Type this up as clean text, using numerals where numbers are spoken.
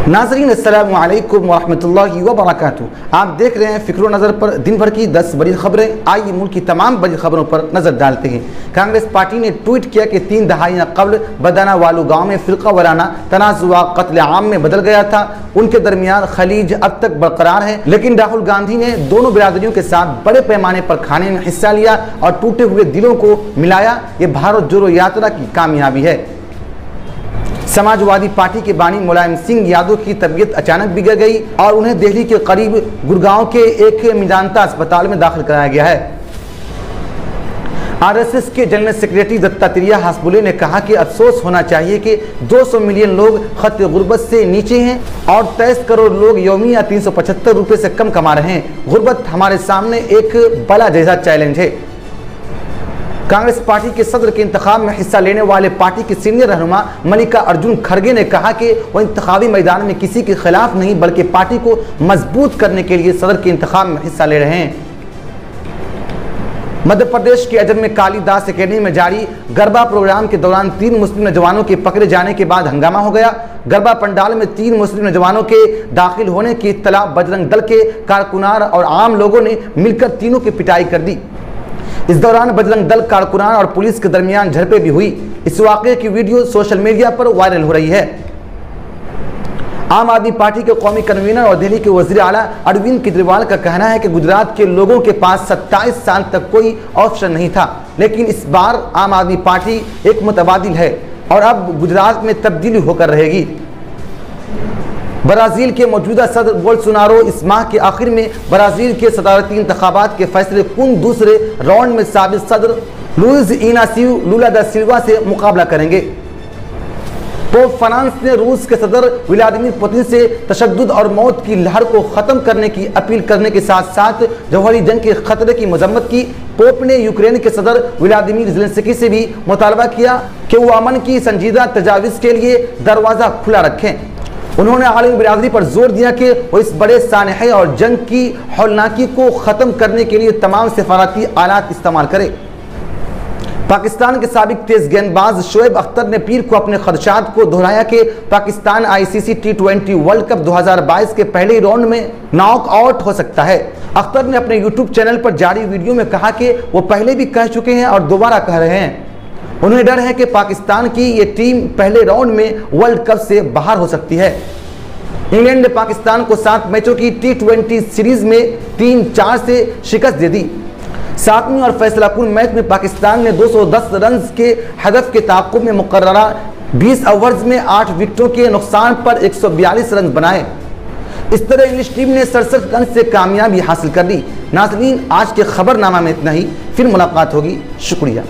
नाज़रीन अस्सलामु अलैकुम वरहमतुल्लाहि वबरकातुहू। आप देख रहे हैं फ़िक्र नज़र पर दिन भर की 10 बड़ी खबरें। आइए मुल्क की तमाम बड़ी खबरों पर नज़र डालते हैं। कांग्रेस पार्टी ने ट्वीट किया कि 3 दहाइयाँ कबल बदाना वालू गाँव में फ़िरका वाराना तनाज़ुआ कत्ल आम में बदल गया था। उनके दरमियान खलीज अब तक बरकरार है, लेकिन राहुल गांधी ने दोनों बिरादरियों के साथ बड़े पैमाने पर खाने में हिस्सा लिया और टूटे हुए दिलों को मिलाया। ये भारत जोड़ो यात्रा की कामयाबी है। समाजवादी पार्टी के बानी मुलायम सिंह यादव की तबीयत अचानक बिगड़ गई और उन्हें दिल्ली के करीब गुड़गांव के एक मेदांता अस्पताल में दाखिल कराया गया है। आरएसएस के जनरल सेक्रेटरी दत्तात्रेय हासबुले ने कहा कि अफसोस होना चाहिए कि 200 मिलियन लोग खत गुर्बत से नीचे हैं और 23 करोड़ लोग यौमिया 375 रुपये से कम कमा रहे हैं। गुर्बत हमारे सामने एक बला जैसा चैलेंज है। कांग्रेस पार्टी के सदर के इंतखाब में हिस्सा लेने वाले पार्टी के सीनियर रहनुमा मल्लिकार्जुन खड़गे ने कहा कि वह इंतखाबी मैदान में किसी के खिलाफ नहीं बल्कि पार्टी को मजबूत करने के लिए सदर के इंतखाब में हिस्सा ले रहे हैं। मध्य प्रदेश के अजर में कालीदास अकेडमी में जारी गरबा प्रोग्राम के दौरान 3 मुस्लिम नौजवानों के पकड़े जाने के बाद हंगामा हो गया। गरबा पंडाल में 3 मुस्लिम नौजवानों के दाखिल होने की इत्तला बजरंग दल के कारकुनान और आम लोगों ने मिलकर तीनों की पिटाई कर दी। इस दौरान बजरंग दल कारकुनान और पुलिस के दरमियान झड़पें भी हुई। इस वाक़े की वीडियो सोशल मीडिया पर वायरल हो रही है। आम आदमी पार्टी के कौमी कन्वीनर और दिल्ली के वज़ीर आला अरविंद केजरीवाल का कहना है कि गुजरात के लोगों के पास 27 साल तक कोई ऑप्शन नहीं था, लेकिन इस बार आम आदमी पार्टी एक मुतबादिल है और अब गुजरात में तब्दीली होकर रहेगी। ब्राज़ील के मौजूदा सदर बोल्सोनारो इस माह के आखिर में ब्राज़ील के सदारती इंतखाबात के फैसले कुन दूसरे राउंड में साबिक सदर लुइज इनासियो लुला दा सिल्वा से मुकाबला करेंगे। पोप फ्रांस ने रूस के सदर व्लादिमीर पुतिन से तशद्दुद और मौत की लहर को ख़त्म करने की अपील करने के साथ साथ जौहरी जंग के खतरे की मजम्मत की। पोप ने यूक्रेन के सदर व्लादिमीर ज़ेलेंस्की से भी मुतालबा किया कि वो अमन की संजीदा तजावीज़ के लिए दरवाज़ा खुला रखें। उन्होंने आलमी बिरादरी पर जोर दिया कि वो इस बड़े सानहे और जंग की हौलनाकी को ख़त्म करने के लिए तमाम सिफारती आलात इस्तेमाल करे। पाकिस्तान के साबिक तेज गेंदबाज शोएब अख्तर ने पीर को अपने खदशात को दोहराया कि Pakistan ICC T20 world cup 2022 के पहले ही राउंड में नॉक आउट हो सकता है। अख्तर ने अपने यूट्यूब चैनल पर जारी वीडियो में कहा कि वो पहले भी कह चुके हैं और दोबारा कह रहे हैं। उन्हें डर है कि पाकिस्तान की ये टीम पहले राउंड में वर्ल्ड कप से बाहर हो सकती है। इंग्लैंड ने पाकिस्तान को 7 मैचों की T20 सीरीज में 3-4 से शिकस्त दे दी। 7वें और फैसलाकुन मैच में पाकिस्तान ने 210 रन के हदफ के ताक़ुब में मुकर्ररा 20 ओवर्स में 8 विकेटों के नुकसान पर 142 रन बनाए। इस तरह इंग्लिश टीम ने 67 रन से कामयाबी हासिल कर ली। नाज़रीन, आज के खबरनामा में इतना ही। फिर मुलाकात होगी। शुक्रिया।